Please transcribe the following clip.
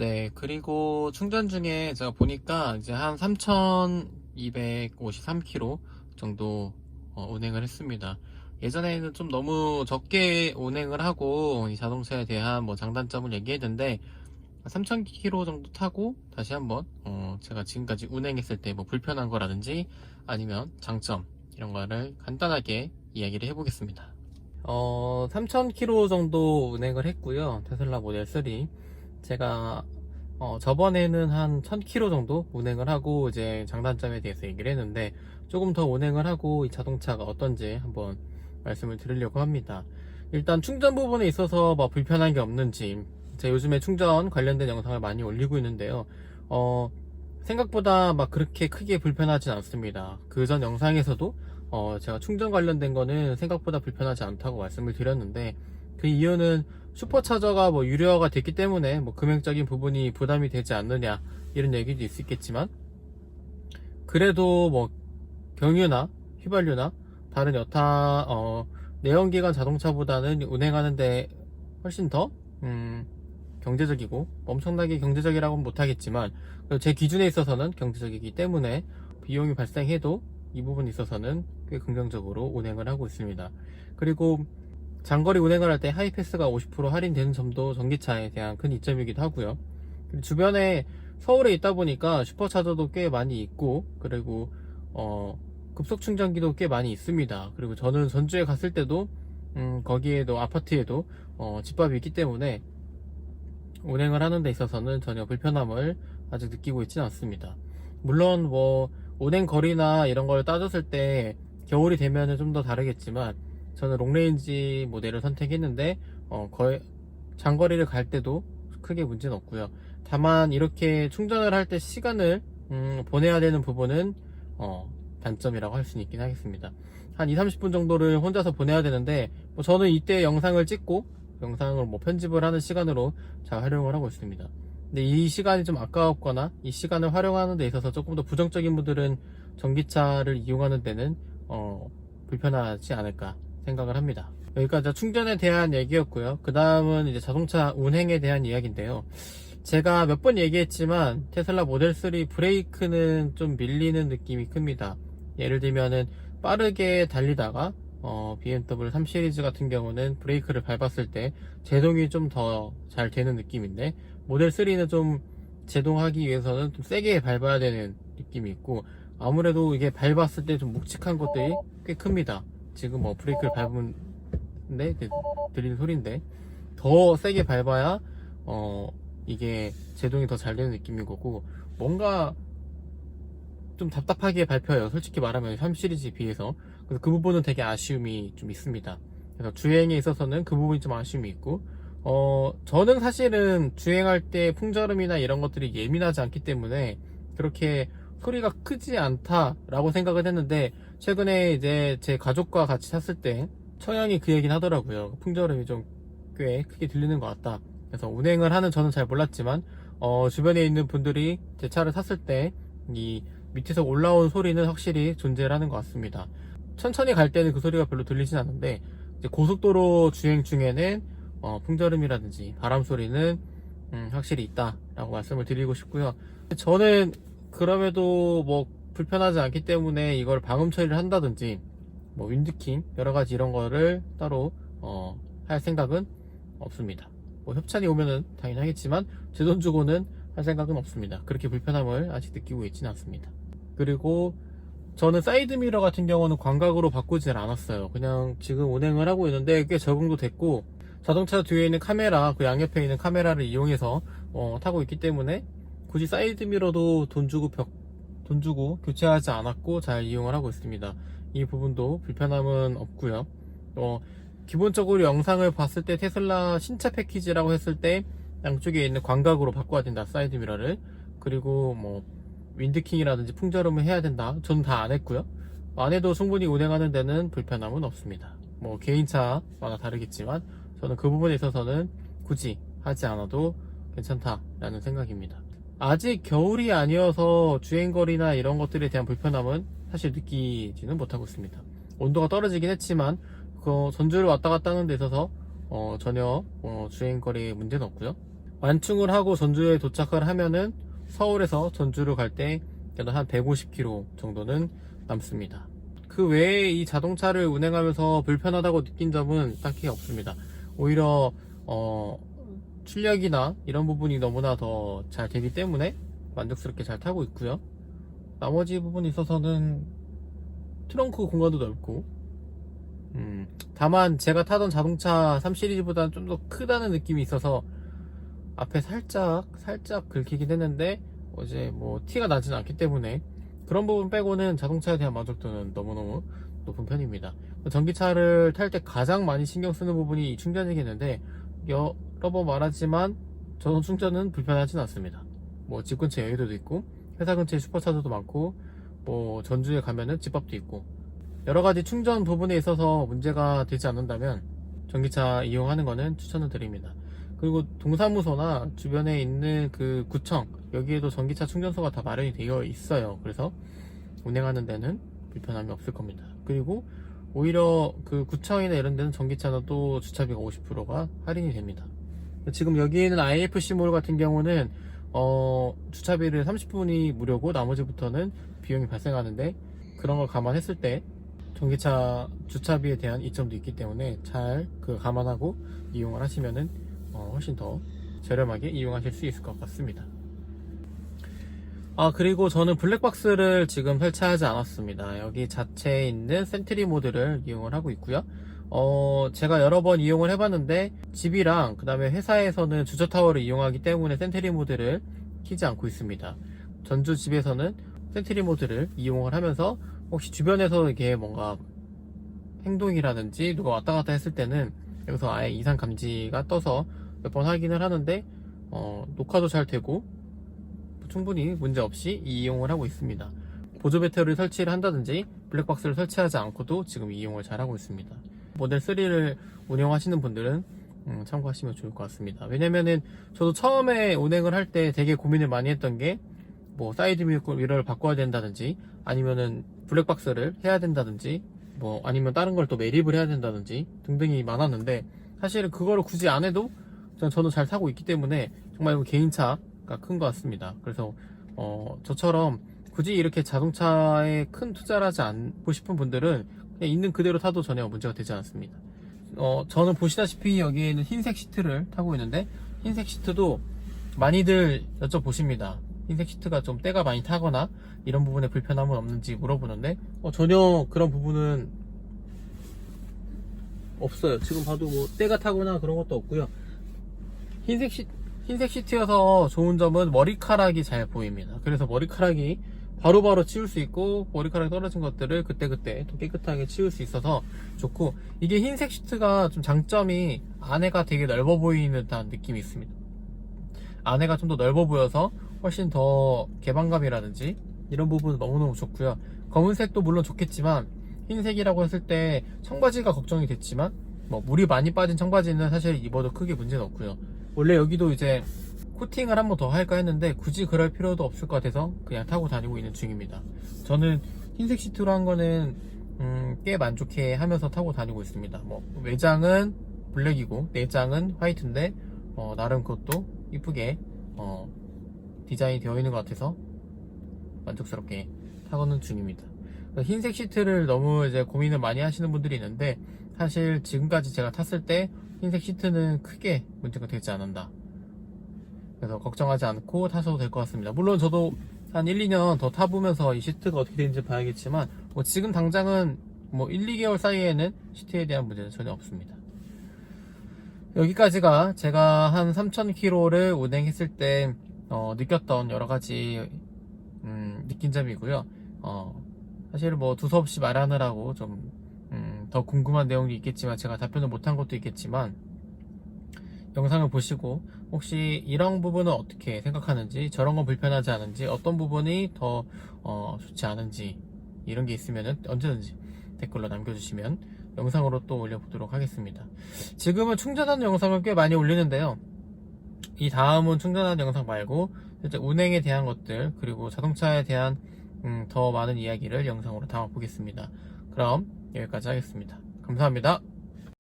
네, 그리고 충전 중에 제가 보니까 이제 한 3,253km 정도 운행을 했습니다. 예전에는 좀 너무 적게 운행을 하고 이 자동차에 대한 뭐 장단점을 얘기했는데 3,000km 정도 타고 다시 한번 제가 지금까지 운행했을 때 뭐 불편한 거라든지 아니면 장점 이런 거를 간단하게 이야기를 해보겠습니다. 3,000km 정도 운행을 했고요. 테슬라 모델 3. 제가 저번에는 한 1,000km 정도 운행을 하고 이제 장단점에 대해서 얘기를 했는데 조금 더 운행을 하고 이 자동차가 어떤지 한번 말씀을 드리려고 합니다. 일단 충전 부분에 있어서 뭐 불편한 게 없는지, 제가 요즘에 충전 관련된 영상을 많이 올리고 있는데요. 생각보다 막 그렇게 크게 불편하진 않습니다. 그 전 영상에서도 제가 충전 관련된 거는 생각보다 불편하지 않다고 말씀을 드렸는데, 그 이유는 슈퍼차저가 뭐 유료화가 됐기 때문에 뭐 금액적인 부분이 부담이 되지 않느냐 이런 얘기도 있겠지만, 그래도 뭐 경유나 휘발유나 다른 여타 내연기관 자동차보다는 운행하는데 훨씬 더 경제적이고, 엄청나게 경제적이라고는 못하겠지만 제 기준에 있어서는 경제적이기 때문에 비용이 발생해도 이 부분에 있어서는 꽤 긍정적으로 운행을 하고 있습니다. 그리고 장거리 운행을 할 때 하이패스가 50% 할인되는 점도 전기차에 대한 큰 이점이기도 하고요. 그리고 주변에 서울에 있다 보니까 슈퍼차저도 꽤 많이 있고, 그리고 급속 충전기도 꽤 많이 있습니다. 그리고 저는 전주에 갔을 때도 거기에도 아파트에도 집밥이 있기 때문에 운행을 하는 데 있어서는 전혀 불편함을 아직 느끼고 있지는 않습니다. 물론 뭐 운행 거리나 이런 걸 따졌을 때 겨울이 되면은 좀 더 다르겠지만, 저는 롱레인지 모델을 선택했는데 거의 장거리를 갈 때도 크게 문제는 없고요. 다만 이렇게 충전을 할 때 시간을 보내야 되는 부분은 단점이라고 할 수 있긴 하겠습니다. 한 2, 30분 정도를 혼자서 보내야 되는데, 뭐 저는 이때 영상을 찍고 영상을 뭐 편집을 하는 시간으로 잘 활용을 하고 있습니다. 근데 이 시간이 좀 아까웠거나 이 시간을 활용하는 데 있어서 조금 더 부정적인 분들은 전기차를 이용하는 데는 불편하지 않을까 생각을 합니다. 여기까지 충전에 대한 얘기였고요. 그 다음은 이제 자동차 운행에 대한 이야기인데요. 제가 몇 번 얘기했지만 테슬라 모델 3 브레이크는 좀 밀리는 느낌이 큽니다. 예를 들면은 빠르게 달리다가 BMW 3 시리즈 같은 경우는 브레이크를 밟았을 때 제동이 좀 더 잘 되는 느낌인데, 모델 3는 좀 제동하기 위해서는 좀 세게 밟아야 되는 느낌이 있고, 아무래도 이게 밟았을 때 좀 묵직한 것들이 꽤 큽니다. 지금 뭐 브레이크를 밟는데 들리는 소리인데, 더 세게 밟아야 이게 제동이 더 잘 되는 느낌인 거고, 뭔가 좀 답답하게 밟혀요. 솔직히 말하면 3 시리즈에 비해서. 그래서 그 부분은 되게 아쉬움이 좀 있습니다. 그래서 주행에 있어서는 그 부분이 좀 아쉬움이 있고, 저는 사실은 주행할 때 풍절음이나 이런 것들이 예민하지 않기 때문에 그렇게 소리가 크지 않다라고 생각을 했는데, 최근에 이제 제 가족과 같이 탔을 때 처형이 그 얘기는 하더라고요. 풍절음이 좀 꽤 크게 들리는 것 같다. 그래서 운행을 하는 저는 잘 몰랐지만 주변에 있는 분들이 제 차를 탔을 때 이 밑에서 올라온 소리는 확실히 존재를 하는 것 같습니다. 천천히 갈 때는 그 소리가 별로 들리진 않는데, 이제 고속도로 주행 중에는 풍절음이라든지 바람 소리는 확실히 있다라고 말씀을 드리고 싶고요. 저는 그럼에도 뭐 불편하지 않기 때문에 이걸 방음 처리를 한다든지 뭐 윈드킹 여러가지 이런 거를 따로 할 생각은 없습니다. 뭐 협찬이 오면은 당연히 하겠지만 제 돈 주고는 할 생각은 없습니다. 그렇게 불편함을 아직 느끼고 있지는 않습니다. 그리고 저는 사이드미러 같은 경우는 광각으로 바꾸질 않았어요. 그냥 지금 운행을 하고 있는데 꽤 적응도 됐고, 자동차 뒤에 있는 카메라, 그 양옆에 있는 카메라를 이용해서 타고 있기 때문에 굳이 사이드미러도 돈 주고 교체하지 않았고 잘 이용을 하고 있습니다. 이 부분도 불편함은 없고요. 기본적으로 영상을 봤을 때 테슬라 신차 패키지라고 했을 때 양쪽에 있는 광각으로 바꿔야 된다, 사이드 미러를. 그리고 뭐 윈드킹이라든지 풍절음을 해야 된다, 저는 다 안 했고요. 안 해도 충분히 운행하는 데는 불편함은 없습니다. 뭐 개인차마다 다르겠지만 저는 그 부분에 있어서는 굳이 하지 않아도 괜찮다라는 생각입니다. 아직 겨울이 아니어서 주행거리나 이런 것들에 대한 불편함은 사실 느끼지는 못하고 있습니다. 온도가 떨어지긴 했지만 그 전주를 왔다 갔다 하는 데 있어서 전혀 주행거리에 문제는 없고요. 완충을 하고 전주에 도착을 하면은 서울에서 전주를 갈 때 그래도 한 150km 정도는 남습니다. 그 외에 이 자동차를 운행하면서 불편하다고 느낀 점은 딱히 없습니다. 오히려 출력이나 이런 부분이 너무나 더 잘 되기 때문에 만족스럽게 잘 타고 있고요. 나머지 부분에 있어서는 트렁크 공간도 넓고, 다만 제가 타던 자동차 3 시리즈보다는 좀 더 크다는 느낌이 있어서 앞에 살짝 긁히긴 했는데 어제 뭐 티가 나진 않기 때문에 그런 부분 빼고는 자동차에 대한 만족도는 너무너무 높은 편입니다. 전기차를 탈 때 가장 많이 신경 쓰는 부분이 이 충전이겠는데, 여러 번 말하지만 저는 충전은 불편하진 않습니다. 뭐 집 근처에 여의도도 있고 회사 근처에 슈퍼차저도 많고 뭐 전주에 가면은 집밥도 있고 여러가지 충전 부분에 있어서 문제가 되지 않는다면 전기차 이용하는 거는 추천을 드립니다. 그리고 동사무소나 주변에 있는 그 구청, 여기에도 전기차 충전소가 다 마련이 되어 있어요. 그래서 운행하는 데는 불편함이 없을 겁니다. 그리고 오히려 그 구청이나 이런 데는 전기차는 또 주차비가 50%가 할인이 됩니다. 지금 여기 있는 IFC몰 같은 경우는 주차비를 30분이 무료고 나머지부터는 비용이 발생하는데, 그런 걸 감안했을 때 전기차 주차비에 대한 이점도 있기 때문에 잘 감안하고 이용을 하시면은 훨씬 더 저렴하게 이용하실 수 있을 것 같습니다. 그리고 저는 블랙박스를 지금 설치하지 않았습니다. 여기 자체에 있는 센트리 모드를 이용을 하고 있고요. 제가 여러 번 이용을 해봤는데 집이랑 그 다음에 회사에서는 주차타워를 이용하기 때문에 센트리 모드를 키지 않고 있습니다. 전주 집에서는 센트리 모드를 이용을 하면서 혹시 주변에서 이게 뭔가 행동이라든지 누가 왔다 갔다 했을 때는 여기서 아예 이상 감지가 떠서 몇 번 확인을 하는데 녹화도 잘 되고 충분히 문제없이 이용을 하고 있습니다. 보조 배터리를 설치를 한다든지 블랙박스를 설치하지 않고도 지금 이용을 잘 하고 있습니다. 모델 3를 운영하시는 분들은 참고하시면 좋을 것 같습니다. 왜냐면은 저도 처음에 운행을 할 때 되게 고민을 많이 했던 게 뭐 사이드 미러를 바꿔야 된다든지 아니면은 블랙박스를 해야 된다든지 뭐 아니면 다른 걸 또 매립을 해야 된다든지 등등이 많았는데, 사실은 그거를 굳이 안 해도 저는 잘 타고 있기 때문에 정말 이거 개인차가 큰 것 같습니다. 그래서 저처럼 굳이 이렇게 자동차에 큰 투자를 하지 않고 싶은 분들은 그냥 있는 그대로 타도 전혀 문제가 되지 않습니다. 저는 보시다시피 여기에는 흰색 시트를 타고 있는데, 흰색 시트도 많이들 여쭤보십니다. 흰색 시트가 좀 때가 많이 타거나 이런 부분에 불편함은 없는지 물어보는데 전혀 그런 부분은 없어요. 지금 봐도 뭐 때가 타거나 그런 것도 없고요. 흰색 시트여서 좋은 점은 머리카락이 잘 보입니다. 그래서 머리카락이 바로바로 치울 수 있고 머리카락이 떨어진 것들을 그때그때 또 깨끗하게 치울 수 있어서 좋고, 이게 흰색 시트가 좀 장점이 안에가 되게 넓어 보이는 듯한 느낌이 있습니다. 안에가 좀 더 넓어 보여서 훨씬 더 개방감이라든지 이런 부분은 너무너무 좋고요. 검은색도 물론 좋겠지만 흰색이라고 했을 때 청바지가 걱정이 됐지만 뭐 물이 많이 빠진 청바지는 사실 입어도 크게 문제는 없고요. 원래 여기도 이제 코팅을 한 번 더 할까 했는데 굳이 그럴 필요도 없을 것 같아서 그냥 타고 다니고 있는 중입니다. 저는 흰색 시트로 한 거는 꽤 만족해 하면서 타고 다니고 있습니다. 뭐 외장은 블랙이고 내장은 화이트인데 나름 그것도 이쁘게 디자인이 되어 있는 것 같아서 만족스럽게 타고는 중입니다. 흰색 시트를 너무 이제 고민을 많이 하시는 분들이 있는데, 사실 지금까지 제가 탔을 때 흰색 시트는 크게 문제가 되지 않는다. 그래서 걱정하지 않고 타셔도 될 것 같습니다. 물론 저도 한 1, 2년 더 타보면서 이 시트가 어떻게 되는지 봐야겠지만 뭐 지금 당장은 뭐 1, 2개월 사이에는 시트에 대한 문제는 전혀 없습니다. 여기까지가 제가 한 3,000km를 운행했을 때 느꼈던 여러가지 느낀 점이고요. 사실 뭐 두서없이 말하느라고 좀 더 궁금한 내용이 있겠지만 제가 답변을 못한 것도 있겠지만, 영상을 보시고 혹시 이런 부분은 어떻게 생각하는지, 저런 건 불편하지 않은지, 어떤 부분이 더 좋지 않은지 이런 게 있으면 언제든지 댓글로 남겨주시면 영상으로 또 올려보도록 하겠습니다. 지금은 충전하는 영상을 꽤 많이 올리는데요, 이 다음은 충전하는 영상 말고 실제 운행에 대한 것들 그리고 자동차에 대한 더 많은 이야기를 영상으로 담아 보겠습니다. 그럼 여기까지 하겠습니다. 감사합니다.